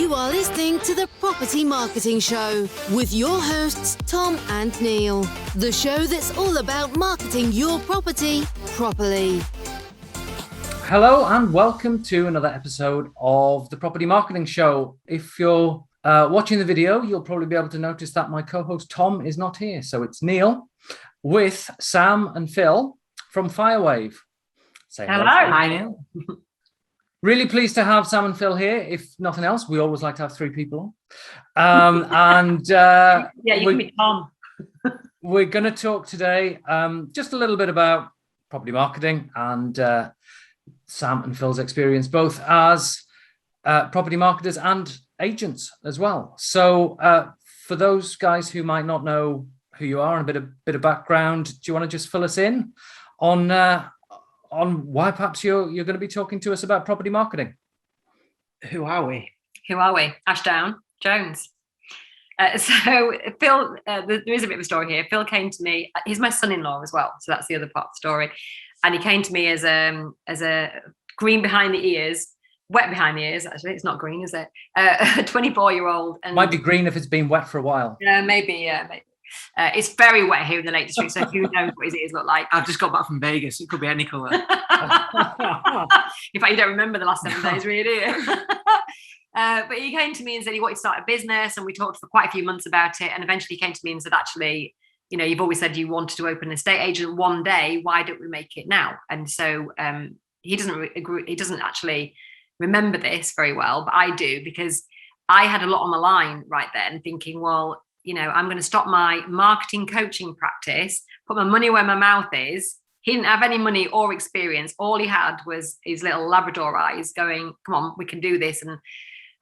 You are listening to the Property Marketing Show with your hosts, Tom and Neil. The show that's all about marketing your property properly. Hello and welcome to another episode of the Property Marketing Show. If you're watching the video, you'll probably be able to notice that my co-host Tom is not here. So it's Neil with Sam and Phil from Firewave. Say hello. Hi, Neil. Really pleased to have Sam and Phil here. If nothing else, we always like to have three people on. Yeah, you can be Tom. We're going to talk today just a little bit about property marketing and Sam and Phil's experience, both as property marketers and agents as well. So for those guys who might not know who you are and a bit of background, do you want to just fill us in on why perhaps you're going to be talking to us about property marketing? Who are we? Ashdown, Jones. So Phil, there is a bit of a story here. Phil came to me. He's my son-in-law as well, so that's the other part of the story. And he came to me as a green behind the ears, wet behind the ears. Actually, it's not green, is it? A 24-year-old. And might be green if it's been wet for a while. Maybe. It's very wet here in the Lake District, so who knows what his ears look like. I've just got back from Vegas. It could be any colour. In fact, you don't remember the last 7 days, really, do you? But he came to me and said he wanted to start a business, and we talked for quite a few months about it. And eventually he came to me and said, actually, you know, you've always said you wanted to open an estate agent one day. Why don't we make it now? And so he doesn't agree. He doesn't actually remember this very well, but I do, because I had a lot on the line right then, thinking, well, you know, I'm going to stop my marketing coaching practice, put my money where my mouth is. He didn't have any money or experience. All he had was his little Labrador eyes going, come on, we can do this.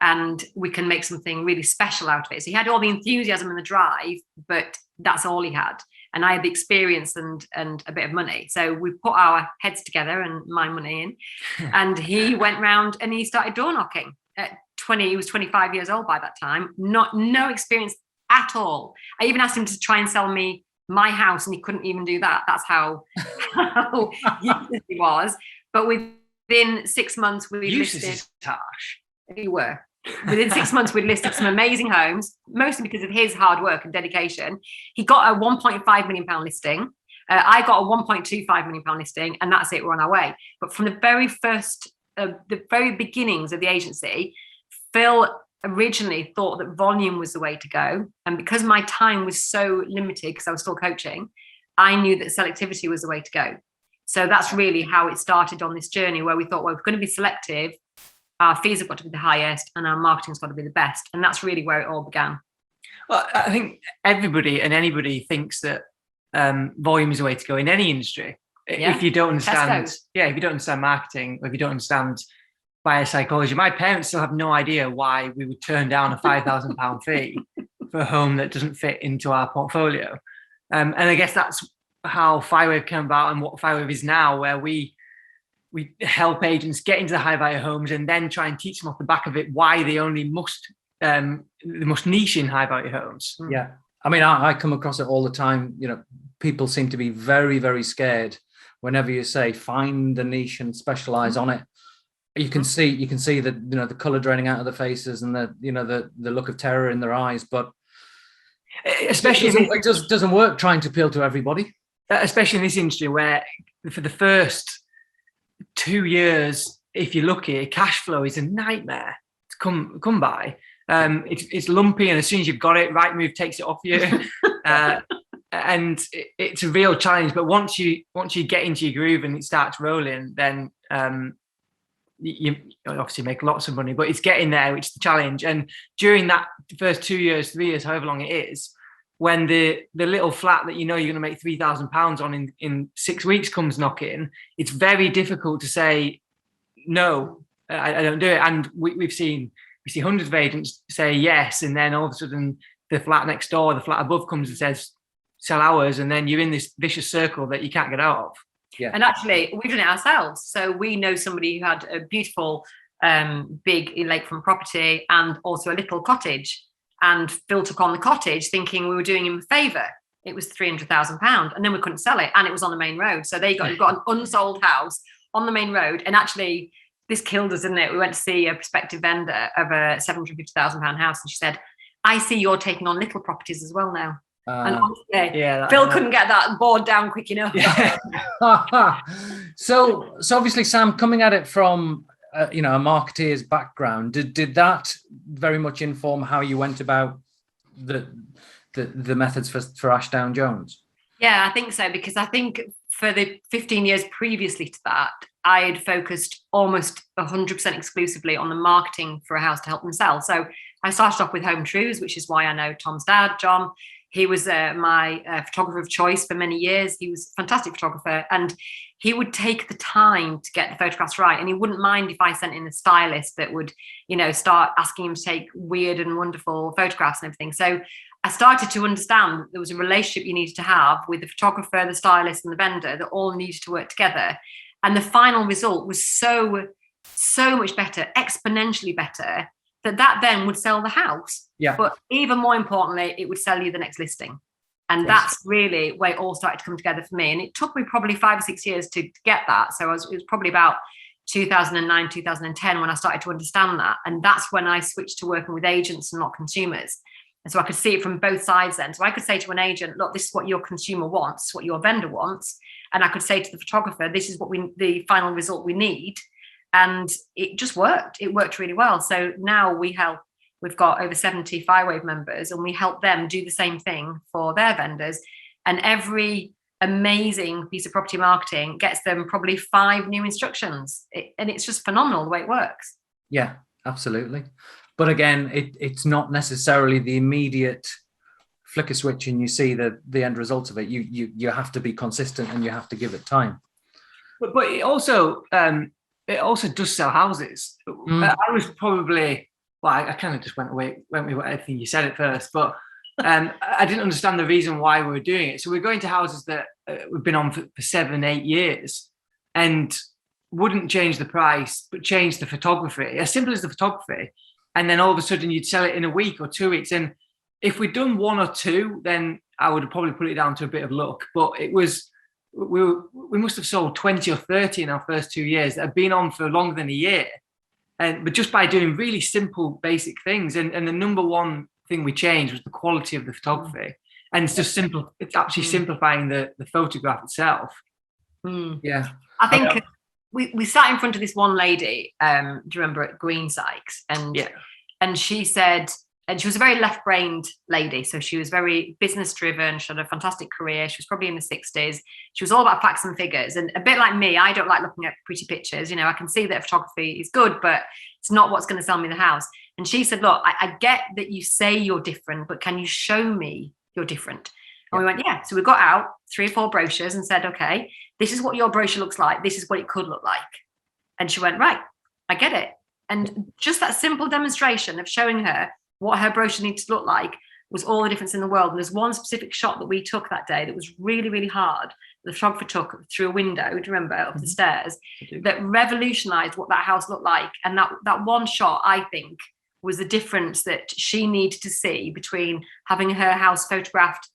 And we can make something really special out of it. So he had all the enthusiasm and the drive, but that's all he had. And I had the experience and a bit of money. So we put our heads together and my money in. And he went round and he started door knocking at 20. He was 25 years old by that time. No experience at all. I even asked him to try and sell me my house, and he couldn't even do that. That's how useless he was. But within 6 months, we listed. Harsh. We were. Within 6 months, we'd listed some amazing homes, mostly because of his hard work and dedication. He got a £1.5 million listing. I got a £1.25 million listing, and that's it. We're on our way. But from the very first, the very beginnings of the agency, Phil originally thought that volume was the way to go. And because my time was so limited, because I was still coaching, I knew that selectivity was the way to go. So that's really how it started on this journey, where we thought, well, we're going to be selective. Our fees have got to be the highest and our marketing's got to be the best. And that's really where it all began. Well, I think everybody and anybody thinks that volume is the way to go in any industry. Yeah. If you don't understand, if you don't understand marketing, or if you don't understand buyer psychology. My parents still have no idea why we would turn down a £5,000 fee for a home that doesn't fit into our portfolio. And I guess that's how Firewave came about and what Firewave is now, where we help agents get into the high value homes and then try and teach them off the back of it why they only must niche in high value homes. Yeah. I mean, I come across it all the time. You know, people seem to be very, very scared whenever you say find the niche and specialize on it. You can see that, you know, the color draining out of the faces and the look of terror in their eyes, but especially it just doesn't work trying to appeal to everybody. Especially in this industry, where for the first 2 years, if you're lucky, cash flow is a nightmare to come by. It's lumpy, and as soon as you've got it, Rightmove takes it off you, and it's a real challenge. But once you get into your groove and it starts rolling, then you obviously make lots of money. But it's getting there, which is the challenge. And during that first 2 years, 3 years, however long it is, when the little flat that you know you're going to make £3,000 on in 6 weeks comes knocking, it's very difficult to say no. I don't do it. And we see hundreds of agents say yes, and then all of a sudden the flat next door, the flat above, comes and says sell ours, and then you're in this vicious circle that you can't get out of. Yeah. And actually, we've done it ourselves. So we know somebody who had a beautiful big lakefront property and also a little cottage. And Phil took on the cottage thinking we were doing him a favour. It was £300,000, and then we couldn't sell it, and it was on the main road. So we've got an unsold house on the main road, and actually this killed us, didn't it? We went to see a prospective vendor of a £750,000 house, and she said, "I see you're taking on little properties as well now." And honestly, Phil couldn't get that board down quick enough. Yeah. So obviously, Sam, coming at it from a marketeer's background, did that very much inform how you went about the methods for Ashdown Jones? Yeah, I think so, because I think for the 15 years previously to that, I had focused almost 100% exclusively on the marketing for a house to help them sell. So I started off with Home Truths, which is why I know Tom's dad, John. He was my photographer of choice for many years. He was a fantastic photographer, and he would take the time to get the photographs right. And he wouldn't mind if I sent in a stylist that would, start asking him to take weird and wonderful photographs and everything. So I started to understand that there was a relationship you needed to have with the photographer, the stylist, and the vendor that all needed to work together. And the final result was so much better, exponentially better, that then would sell the house. Yeah. But even more importantly, it would sell you the next listing. And Yes. that's really where it all started to come together for me. And it took me probably 5 or 6 years to get that. So it was probably about 2009, 2010 when I started to understand that. And that's when I switched to working with agents and not consumers. And so I could see it from both sides then. So I could say to an agent, look, this is what your consumer wants, what your vendor wants. And I could say to the photographer, this is what the final result we need. And it just worked. It worked really well. So now we've got over 70 Firewave members, and we help them do the same thing for their vendors. And every amazing piece of property marketing gets them probably 5 new instructions. And it's just phenomenal the way it works. Yeah, absolutely. But again, it's not necessarily the immediate flick a switch and you see the end result of it. You have to be consistent, and you have to give it time. But it also does sell houses. I was probably, I kind of just went with everything you said at first, but I didn't understand the reason why we were doing it. So we're going to houses that we've been on for 7-8 years, and wouldn't change the price, but change the photography, as simple as the photography. And then all of a sudden you'd sell it in a week or 2 weeks. And if we'd done 1 or 2, then I would have probably put it down to a bit of luck. But it was, we must have sold 20 or 30 in our first 2 years that have been on for longer than a year. But just by doing really simple, basic things. And the number one thing we changed was the quality of the photography. And it's just simple. It's actually simplifying the photograph itself. Yeah. I think we sat in front of this one lady, do you remember, at Green Sykes? And she said, and she was a very left-brained lady. So she was very business-driven. She had a fantastic career. She was probably in the 60s. She was all about facts and figures. And a bit like me, I don't like looking at pretty pictures. I can see that photography is good, but it's not what's going to sell me the house. And she said, look, I get that you say you're different, but can you show me you're different? And we went, yeah. So we got out 3 or 4 brochures and said, okay, this is what your brochure looks like. This is what it could look like. And she went, right, I get it. And just that simple demonstration of showing her what her brochure needs to look like was all the difference in the world. And there's one specific shot that we took that day that was really, really hard. The photographer took through a window, do you remember, up the stairs, that revolutionized what that house looked like. And that one shot, I think, was the difference that she needed to see between having her house photographed,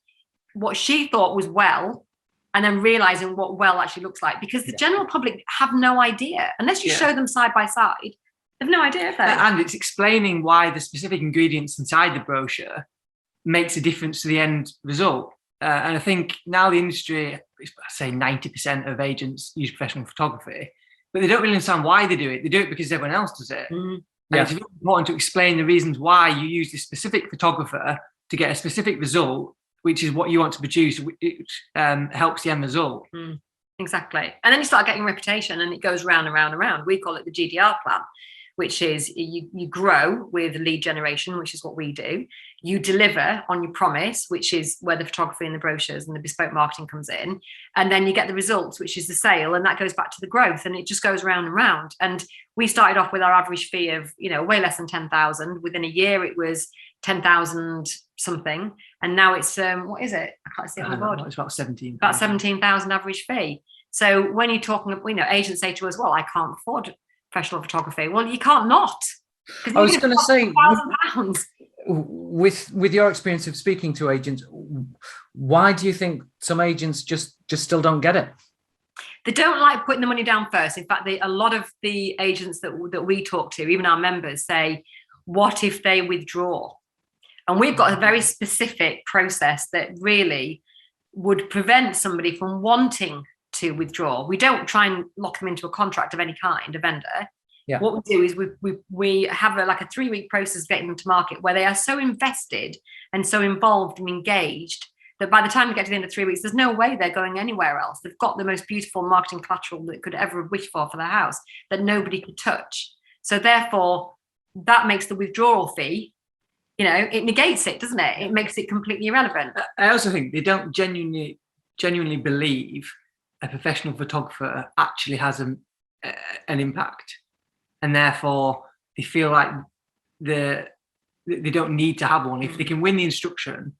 what she thought was well, and then realizing what well actually looks like. Because the general public have no idea. Unless you show them side by side, they have no idea if and it's explaining why the specific ingredients inside the brochure makes a difference to the end result. And I think now the industry, I say 90% of agents use professional photography, but they don't really understand why they do it. They do it because everyone else does it. And it's really important to explain the reasons why you use this specific photographer to get a specific result, which is what you want to produce, which helps the end result. Exactly. And then you start getting reputation, and it goes round and round and round. We call it the GDR plan, which is you grow with lead generation, which is what we do. You deliver on your promise, which is where the photography and the brochures and the bespoke marketing comes in. And then you get the results, which is the sale. And that goes back to the growth, and it just goes round and round. And we started off with our average fee of, way less than 10,000. Within a year, it was 10,000 something. And now it's, what is it? I can't see it on the board. It's about 17. About 17,000 average fee. So when you're talking, agents say to us, well, I can't afford professional photography. Well, you can't not. I was going to say, £1,000. with your experience of speaking to agents, why do you think some agents just still don't get it? They don't like putting the money down first. In fact, a lot of the agents that we talk to, even our members, say, what if they withdraw? And we've got a very specific process that really would prevent somebody from wanting to withdraw. We don't try and lock them into a contract of any kind, a vendor. Yeah. What we do is we have a 3-week process getting them to market, where they are so invested and so involved and engaged that by the time they get to the end of 3 weeks, there's no way they're going anywhere else. They've got the most beautiful marketing collateral that could ever wish for their house that nobody could touch. So therefore, that makes the withdrawal fee, it negates it, doesn't it? It makes it completely irrelevant. I also think they don't genuinely believe a professional photographer actually has an impact, and therefore they feel like they don't need to have one. If they can win the instruction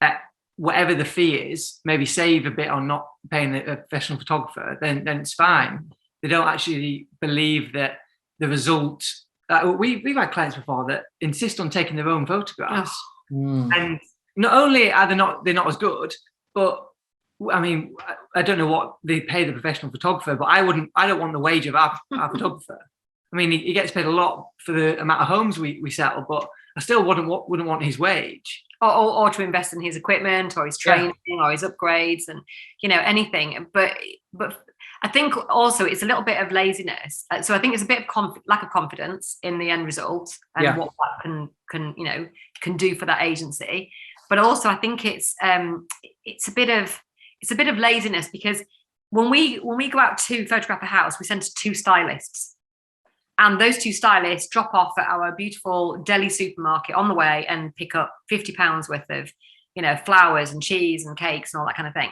at whatever the fee is, maybe save a bit on not paying a professional photographer, then it's fine. They don't actually believe that the result. We've had clients before that insist on taking their own photographs, and not only are they're not as good, but I mean, I don't know what they pay the professional photographer, but I don't want the wage of our photographer. I mean, he gets paid a lot for the amount of homes we sell, but I still wouldn't want his wage. Or to invest in his equipment or his training or his upgrades and, anything. But I think also it's a little bit of laziness. So I think it's a bit of lack of confidence in the end result and what that can do for that agency. But also I think it's a bit of laziness, because when we go out to photograph a house, we send to 2 stylists. And those 2 stylists drop off at our beautiful deli supermarket on the way and pick up £50 worth of, flowers and cheese and cakes and all that kind of thing.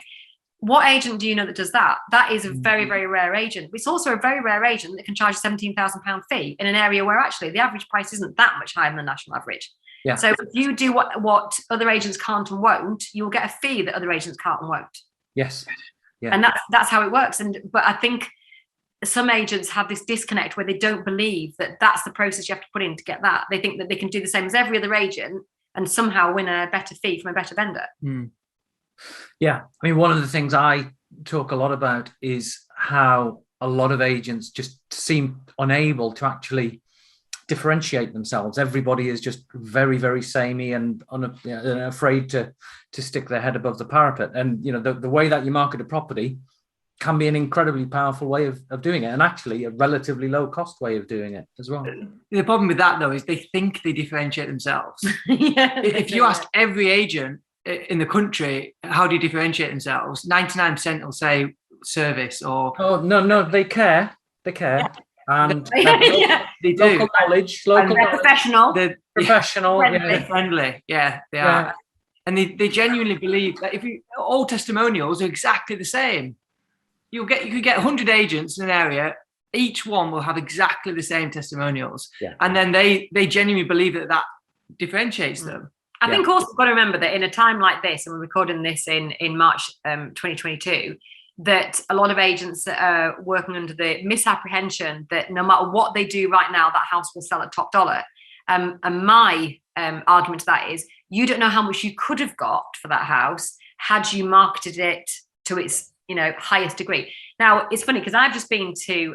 What agent do you know that does that? That is a very, very rare agent. It's also a very rare agent that can charge a £17,000 fee in an area where actually the average price isn't that much higher than the national average. Yeah. So if you do what other agents can't and won't, you'll get a fee that other agents can't and won't. Yes. Yeah. And that's how it works. But I think some agents have this disconnect where they don't believe that that's the process you have to put in to get that. They think that they can do the same as every other agent and somehow win a better fee from a better vendor. Yeah. I mean, one of the things I talk a lot about is how a lot of agents just seem unable to actually differentiate themselves. Everybody is just very, very samey and afraid to stick their head above the parapet. And, the way that you market a property can be an incredibly powerful way of doing it, and actually a relatively low cost way of doing it as well. The problem with that, though, is they think they differentiate themselves. If you ask every agent in the country, how do you differentiate themselves? 99% will say service or... Oh, no, they care. Yeah. And they do. Local knowledge. They're professional. They're professional. They're friendly. Yeah, they are. And they genuinely believe that all testimonials are exactly the same. You could get 100 agents in an area, each one will have exactly the same testimonials. Yeah. And then they genuinely believe that differentiates them. I think also we've got to remember that in a time like this, and we're recording this in March 2022, that a lot of agents are working under the misapprehension that no matter what they do right now, that house will sell at top dollar. And my argument to that is, you don't know how much you could have got for that house had you marketed it to its highest degree. Now, it's funny because I've just been to,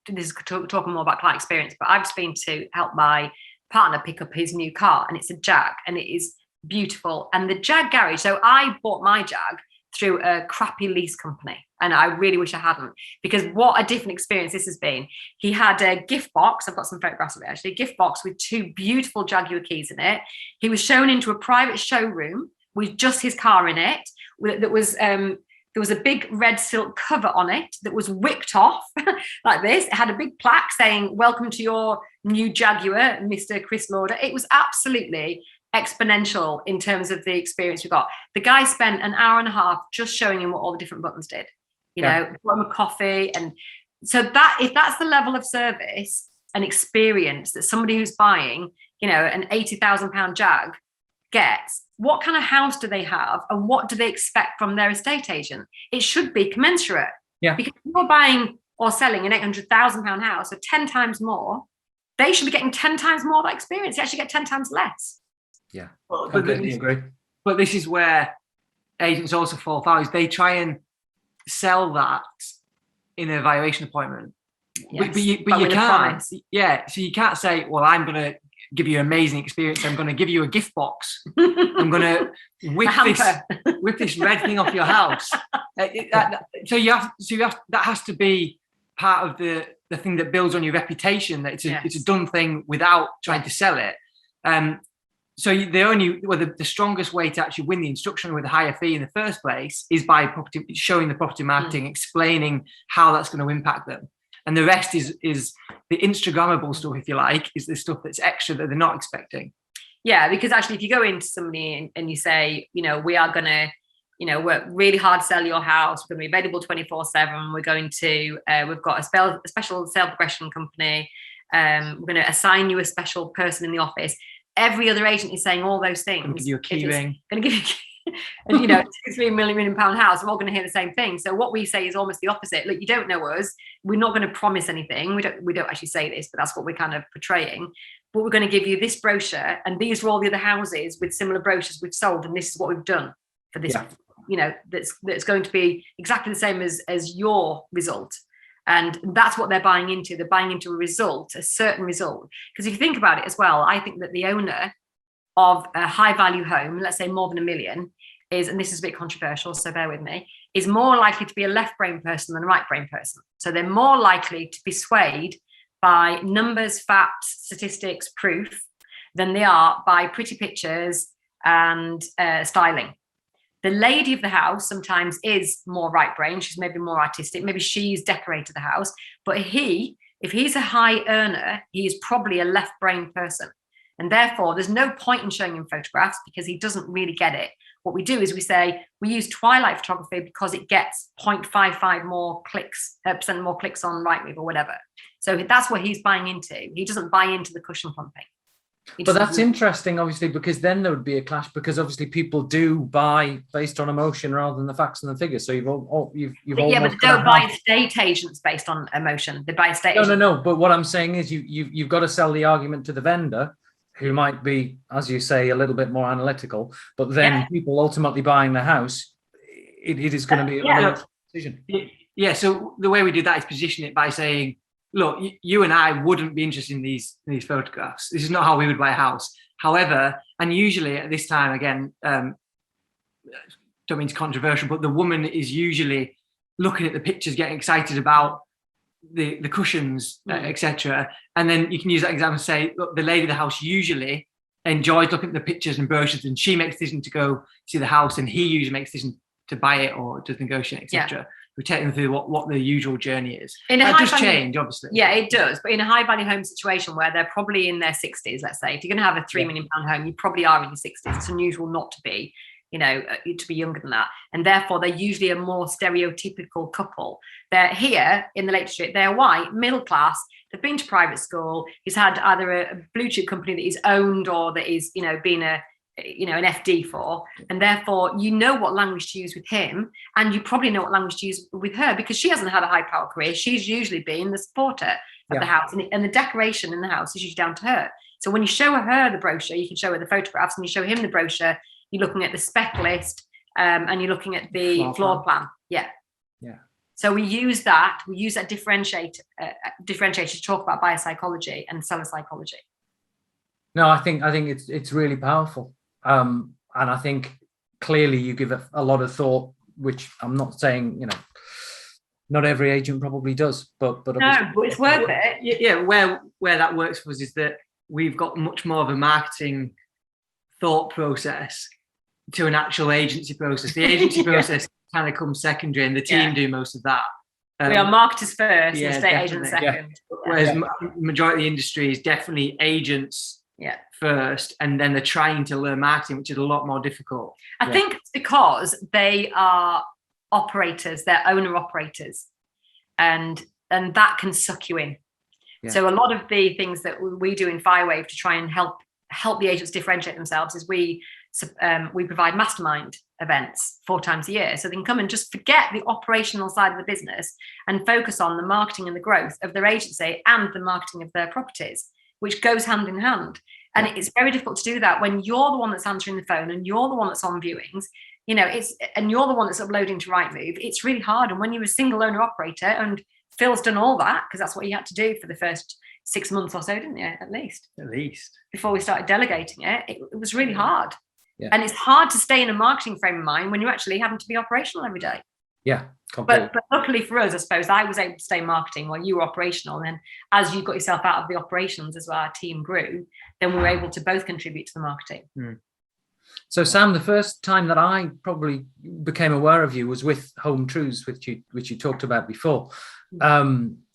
this is talking more about client experience, but I've just been to help my partner pick up his new car, and it's a Jag, and it is beautiful. And the Jag garage, so I bought my Jag through a crappy lease company, and I really wish I hadn't, because what a different experience this has been. He had a gift box, I've got some photographs of it actually, a gift box with 2 beautiful Jaguar keys in it. He was shown into a private showroom with just his car in it, that was there was a big red silk cover on it that was wicked off like this. It had a big plaque saying, "Welcome to your new Jaguar, Mr. Chris Lauder." It was absolutely exponential in terms of the experience we got. The guy spent an hour and a half just showing him what all the different buttons did. Brought him a coffee. And so that, if that's the level of service and experience that somebody who's buying, an £80,000 Jag gets, what kind of house do they have and what do they expect from their estate agent? It should be commensurate. Yeah. Because if you're buying or selling an £800,000 house for 10 times more, they should be getting 10 times more of that experience. They actually get 10 times less. Yeah, completely agree. But this is where agents also fall foul, is they try and sell that in a valuation appointment. Yes, But you with a can't. promise. Yeah. So you can't say, well, I'm going to give you an amazing experience. I'm going to give you a gift box. I'm going to whip this red thing off your house. So that has to be part of the thing that builds on your reputation, that it's a done thing without trying to sell it. So the strongest way to actually win the instruction with a higher fee in the first place is by showing the property marketing, explaining how that's going to impact them. And the rest is the Instagrammable stuff, if you like, is the stuff that's extra that they're not expecting. Yeah, because actually, if you go into somebody and you say, we are going to, work really hard to sell your house, we're going to be available 24/7. We're going to, we've got a special sale progression company. We're going to assign you a special person in the office. Every other agent is saying all those things. Going to give you a key ring. Going to give you. And £2-3 million house, we're all going to hear the same thing. So what we say is almost the opposite. Look, you don't know us. We're not going to promise anything. We don't actually say this, but that's what we're kind of portraying. But we're going to give you this brochure, and these are all the other houses with similar brochures we've sold, and this is what we've done for this. That's going to be exactly the same as your result. And that's what they're buying into. They're buying into a certain result. Because if you think about it as well, I think that the owner of a high value home, let's say more than $1 million, is, and this is a bit controversial, so bear with me, is more likely to be a left brain person than a right brain person. So they're more likely to be swayed by numbers, facts, statistics, proof, than they are by pretty pictures and styling. The lady of the house sometimes is more right brain. She's maybe more artistic. Maybe she's decorated the house. But if he's a high earner, he is probably a left brain person. And therefore, there's no point in showing him photographs because he doesn't really get it. What we do is we say we use twilight photography because it gets 0.55 more clicks, percent more clicks on Rightmove or whatever. So that's what he's buying into. He doesn't buy into the cushion pumping. But that's interesting, obviously, because then there would be a clash, because obviously people do buy based on emotion rather than the facts and the figures. So you've yeah, but they don't buy estate agents based on emotion. They buy estate agents. No. But what I'm saying is you've got to sell the argument to the vendor, who might be, as you say, a little bit more analytical. But then people ultimately buying the house, it is going to be a decision. Yeah. So the way we do that is position it by saying, look, you and I wouldn't be interested in these photographs. This is not how we would buy a house. However, and usually at this time, again, don't mean it's controversial, but the woman is usually looking at the pictures, getting excited about the cushions, etc. And then you can use that example and say, look, the lady of the house usually enjoys looking at the pictures and brochures, and she makes a decision to go see the house, and he usually makes a decision to buy it or to negotiate, etc. We take them through what the usual journey is. It does change, obviously. Yeah, it does. But in a high value home situation where they're probably in their 60s, let's say, if you're going to have a £3 million home, you probably are in your 60s. It's unusual not to be, to be younger than that. And therefore, they're usually a more stereotypical couple. They're here in the Lake District. They're white, middle class. They've been to private school. He's had either a blue chip company that he's owned or that he's, been an FD for, and therefore what language to use with him, and you probably know what language to use with her because she hasn't had a high power career. She's usually been the supporter of the house, and the decoration in the house is usually down to her. So when you show her the brochure, you can show her the photographs, and you show him the brochure, you're looking at the spec list, and you're looking at the floor plan. Yeah. So we use that differentiator to talk about buyer psychology and seller psychology. No, I think it's really powerful. And I think clearly you give it a lot of thought, which I'm not saying, not every agent probably does, but it's worth it. Yeah, where that works for us is that we've got much more of a marketing thought process to an actual agency process. The agency process kind of comes secondary, and the team do most of that. We are marketers first, and estate agents second. Yeah. Whereas majority of the industry is definitely agents first, and then they're trying to learn marketing, which is a lot more difficult. I think it's because they are operators, they're owner operators, and that can suck you in. So a lot of the things that we do in Firewave to try and help the agents differentiate themselves is we provide mastermind events 4 times a year, so they can come and just forget the operational side of the business and focus on the marketing and the growth of their agency and the marketing of their properties, which goes hand in hand. And it's very difficult to do that when you're the one that's answering the phone and you're the one that's on viewings. and you're the one that's uploading to Rightmove, it's really hard. And when you're a single owner operator, and Phil's done all that, because that's what he had to do for the first 6 months or so, didn't you? At least before we started delegating it was really hard. Yeah. And it's hard to stay in a marketing frame of mind when you're actually having to be operational every day. Yeah, completely. But luckily for us, I suppose, I was able to stay marketing while you were operational. And then as you got yourself out of the operations, as well, our team grew, then we were able to both contribute to the marketing. So Sam, the first time that I probably became aware of you was with Home Truths, which you talked about before,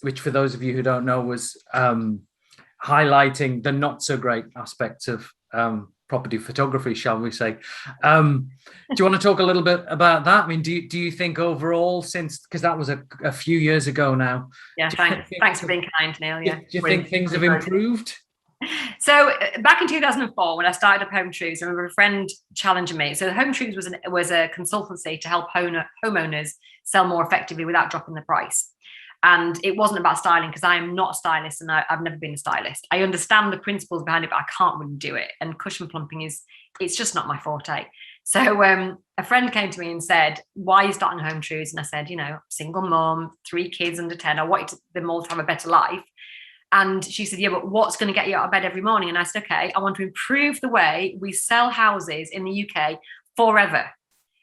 which for those of you who don't know was highlighting the not so great aspects of property photography, shall we say. Do you want to talk a little bit about that? I mean, do you think overall, since, because that was a few years ago now. Yeah, thanks for being kind, Neil. Yeah. Do you think things have improved? So back in 2004, when I started up Home Truths, I remember a friend challenging me. So Home Truths was a consultancy to help homeowners sell more effectively without dropping the price. And it wasn't about styling, because I am not a stylist, and I've never been a stylist. I understand the principles behind it, but I can't really do it. And cushion plumping it's just not my forte. So a friend came to me and said, "Why are you starting Home Truths?" And I said, single mum, 3 kids under 10. I wanted them all to have a better life. And she said, "Yeah, but what's going to get you out of bed every morning?" And I said, "Okay, I want to improve the way we sell houses in the UK forever."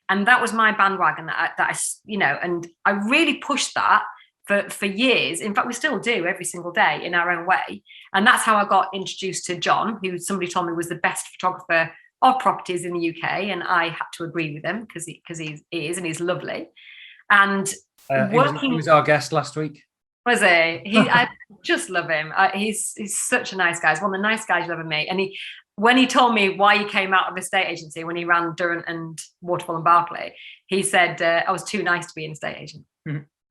And that was my bandwagon and I really pushed that for years. In fact, we still do every single day in our own way. And that's how I got introduced to John, who somebody told me was the best photographer of properties in the UK. And I had to agree with him because he is, and he's lovely. And he was our guest last week. Was he? I just love him. He's such a nice guy. He's one of the nice guys you'll ever meet. And when he told me why he came out of estate agency, when he ran Durrant and Waterfall and Barclay, he said, "I was too nice to be an estate agent."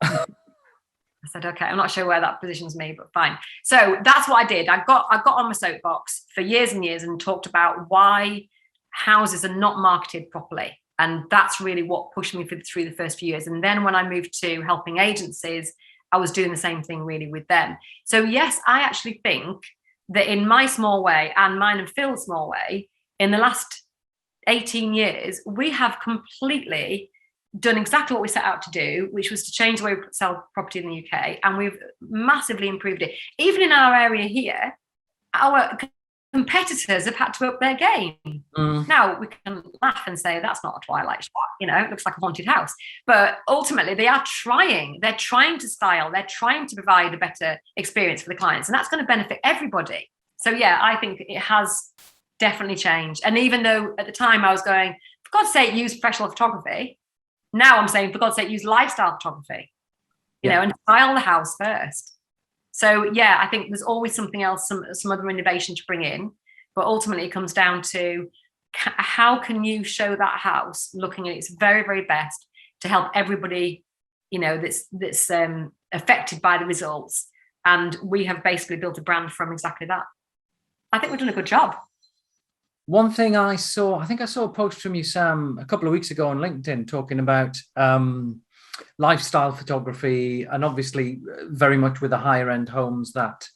I said, "Okay, I'm not sure where that positions me, but fine." So that's what I did. I got on my soapbox for years and years and talked about why houses are not marketed properly. And that's really what pushed me through the first few years. And then when I moved to helping agencies, I was doing the same thing really with them. So yes, I actually think that in my small way, and mine and Phil's small way, in the last 18 years, we have completely done exactly what we set out to do, which was to change the way we sell property in the UK. And we've massively improved it. Even in our area here, our competitors have had to up their game. Now we can laugh and say that's not a Twilight shot, it looks like a haunted house. But ultimately they are trying. They're trying to style. They're trying to provide a better experience for the clients. And that's going to benefit everybody. So yeah, I think it has definitely changed. And even though at the time I was going, for God's sake, use professional photography. Now I'm saying, for God's sake, use lifestyle photography, and style the house first. So yeah, I think there's always something else, some other innovation to bring in, but ultimately it comes down to how can you show that house looking at its very, very best to help everybody, that's affected by the results. And we have basically built a brand from exactly that. I think we've done a good job. One thing I saw a post from you, Sam, a couple of weeks ago on LinkedIn talking about lifestyle photography, and obviously very much with the higher end homes that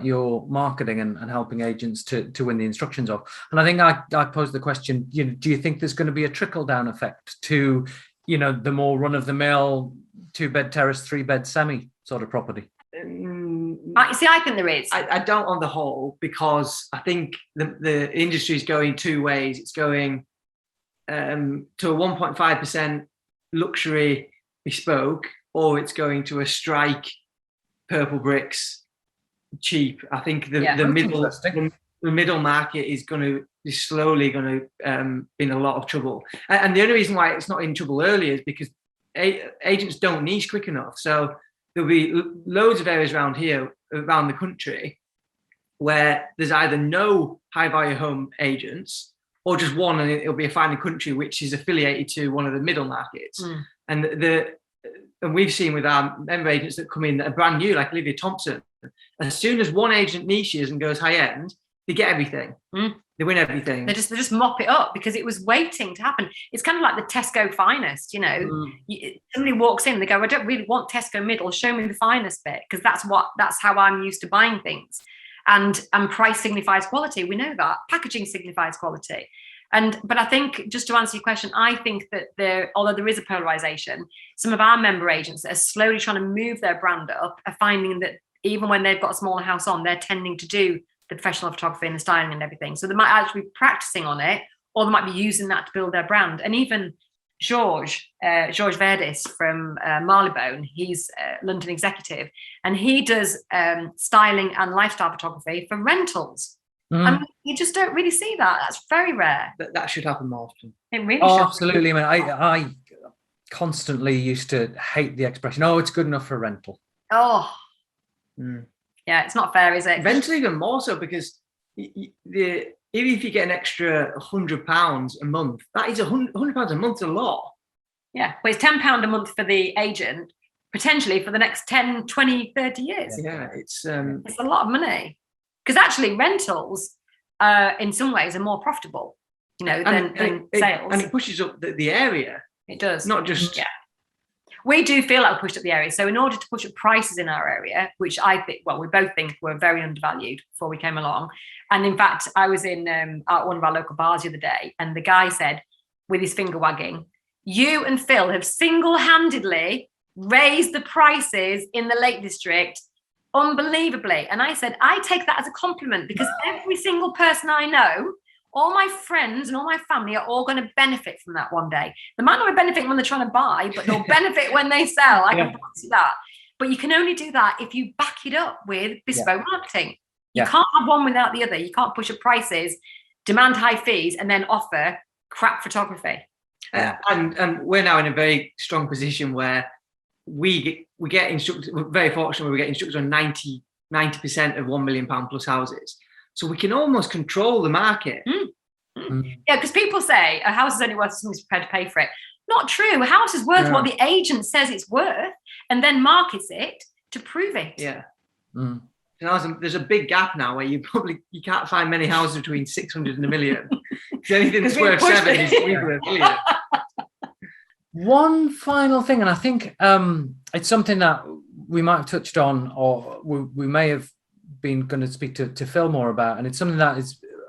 you're marketing and helping agents to win the instructions of. And I think I posed the question, do you think there's going to be a trickle down effect to, the more run of the mill 2-bed terrace, 3-bed semi sort of property? I think there is. I don't on the whole, because I think the industry is going 2 ways. It's going to a 1.5% luxury bespoke, or it's going to a strike purple bricks cheap. I think the middle market is slowly going to be in a lot of trouble. And the only reason why it's not in trouble earlier is because agents don't niche quick enough. So there'll be loads of areas around the country, where there's either no high value home agents or just one, and it'll be a fine country which is affiliated to one of the middle markets. And we've seen with our member agents that come in that are brand new, like Olivia Thompson, as soon as one agent niches and goes high end, they get everything. They win everything. They just mop it up because it was waiting to happen. It's kind of like the Tesco finest, somebody walks in, they go, "I don't really want Tesco middle, show me the finest bit," because that's how I'm used to buying things. And price signifies quality. We know that. Packaging signifies quality. But I think, just to answer your question, I think that although there is a polarization, some of our member agents that are slowly trying to move their brand up are finding that even when they've got a smaller house on, they're tending to do the professional photography and the styling and everything. So they might actually be practicing on it, or they might be using that to build their brand. And even George Verdis from Marylebone, he's a London executive, and he does styling and lifestyle photography for rentals. I mean, you just don't really see that. That's very rare. That should happen more often. It really should. Absolutely. I mean, I constantly used to hate the expression, "Oh, it's good enough for rental." Oh, yeah, it's not fair, is it? Rental even more so, because even if you get an extra £100 a month, that is £100 a month a lot. Yeah, well, it's £10 a month for the agent, potentially for the next 10, 20, 30 years. Yeah, it's a lot of money. Because actually rentals, in some ways, are more profitable, than sales. And it pushes up the area. It does. Not just... Yeah. We do feel like we pushed up the area. So in order to push up prices in our area, which I think, we both think were very undervalued before we came along. And in fact, I was in at one of our local bars the other day, and the guy said, with his finger wagging, "You and Phil have single-handedly raised the prices in the Lake District unbelievably." And I said, I take that as a compliment, because every single person I know, all my friends and all my family are all going to benefit from that one day. They might not benefit when they're trying to buy, but they'll benefit when they sell. I can promise you that. But you can only do that if you back it up with bespoke marketing. You can't have one without the other. You can't push up prices, demand high fees, and then offer crap photography. And we're now in a very strong position where we get instructed. We're very fortunate where we get instructed on 90% of £1 million plus houses, so we can almost control the market. Yeah, because people say a house is only worth something prepared to pay for it. Not true. A house is worth what the agent says it's worth, and then markets it to prove it. Yeah. There's a big gap now where you can't find many houses between 600 and £1 million. Anything that's worth 7 is over £1 million. One final thing, and I think it's something that we might have touched on, or we may have been going to speak to Phil more about, and it's something that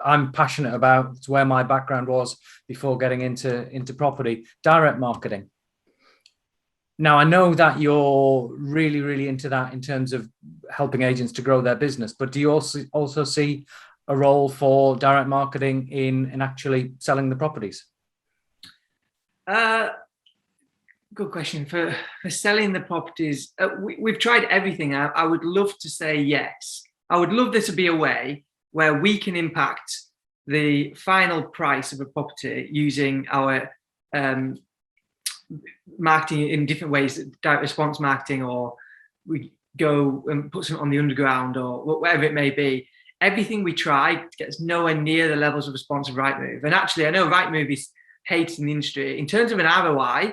I'm passionate about. It's where my background was before getting into property, direct marketing. Now, I know that you're really, really into that in terms of helping agents to grow their business, but do you also see a role for direct marketing in actually selling the properties? Good question. For selling the properties, we've tried everything. I would love to say yes. I would love there to be a way where we can impact the final price of a property using our marketing in different ways, direct response marketing, or we go and put something on the underground, or whatever it may be. Everything we try gets nowhere near the levels of response of Rightmove. And actually, I know Rightmove is hated in the industry. In terms of an ROI,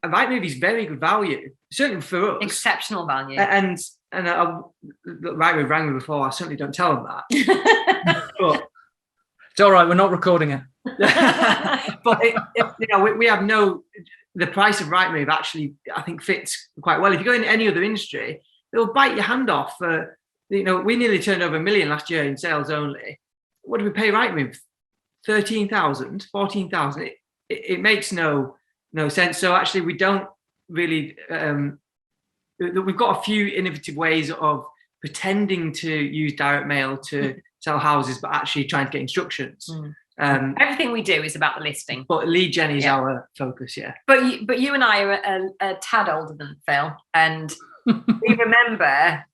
a Rightmove is very good value, certainly for us. Exceptional value. And Rightmove rang me before. I certainly don't tell them that. But it's all right. We're not recording it. But we have the price of Rightmove actually, I think, fits quite well. If you go into any other industry, they'll bite your hand off. We nearly turned over £1 million last year in sales only. What do we pay Rightmove? 13,000, 14,000. It makes no sense. So actually, we don't really. We've got a few innovative ways of pretending to use direct mail to sell houses, but actually trying to get instructions. Everything we do is about the listing. But lead gen is our focus, yeah. But you and I are a tad older than Phil, and we remember,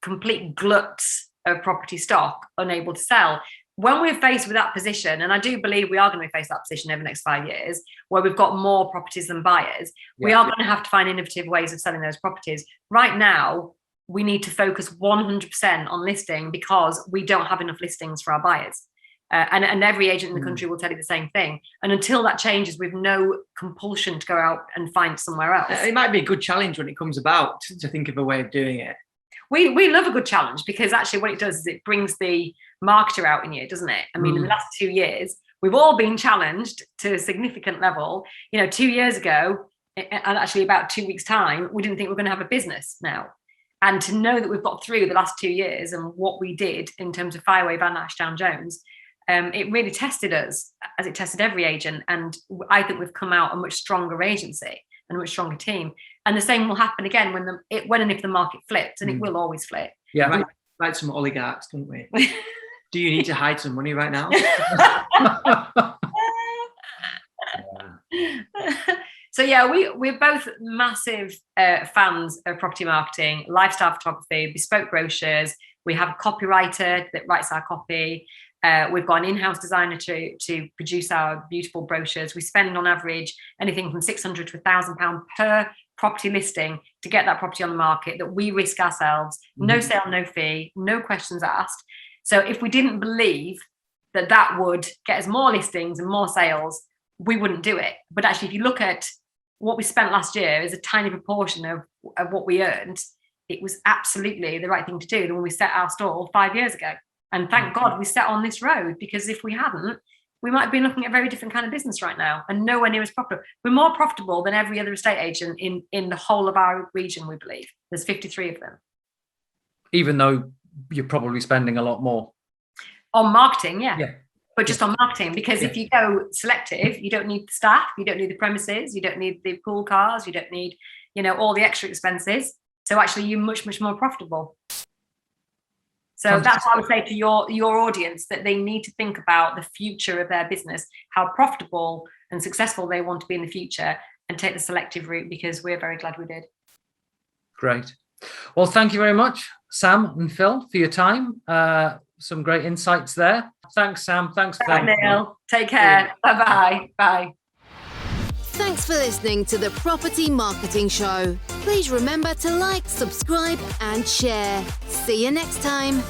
complete gluts of property stock unable to sell. When we're faced with that position, and I do believe we are going to be faced with that position over the next 5 years, where we've got more properties than buyers, we are going to have to find innovative ways of selling those properties. Right now, we need to focus 100% on listing, because we don't have enough listings for our buyers. And every agent in the country will tell you the same thing. And until that changes, we've no compulsion to go out and find somewhere else. It might be a good challenge when it comes about to think of a way of doing it. We love a good challenge, because actually what it does is it brings the marketer out in you, doesn't it? I mean, in the last 2 years, we've all been challenged to a significant level. 2 years ago, and actually about 2 weeks' time, we didn't think we were going to have a business now. And to know that we've got through the last 2 years and what we did in terms of Firewave and Ashdown Jones, it really tested us, as it tested every agent. And I think we've come out a much stronger agency and a much stronger team. And the same will happen again when and if the market flips, and it will always flip. Yeah, like some oligarchs, don't we? Do you need to hide some money right now? So yeah, we're both massive fans of property marketing, lifestyle photography, bespoke brochures. We have a copywriter that writes our copy. We've got an in-house designer to produce our beautiful brochures. We spend on average anything from £600 to £1,000 per property listing to get that property on the market that we risk ourselves. No sale, no fee, no questions asked. So if we didn't believe that would get us more listings and more sales, we wouldn't do it. But actually, if you look at what we spent last year as a tiny proportion of what we earned, it was absolutely the right thing to do than when we set our stall 5 years ago. And thank God we set on this road, because if we hadn't, we might have been looking at a very different kind of business right now and nowhere near as profitable. We're more profitable than every other estate agent in the whole of our region, we believe. There's 53 of them. Even though you're probably spending a lot more. On marketing, yeah. But just Yeah. on marketing, because if you go selective, you don't need the staff, you don't need the premises, you don't need the pool cars, you don't need, all the extra expenses. So actually you're much, much more profitable. So that's what I would say to your audience, that they need to think about the future of their business, how profitable and successful they want to be in the future, and take the selective route, because we're very glad we did. Great. Well, thank you very much, Sam and Phil, for your time. Some great insights there. Thanks, Sam. Thanks, Phil. Neil. Take care. Bye-bye. Bye. Thanks for listening to the Property Marketing Show. Please remember to like, subscribe, and share. See you next time.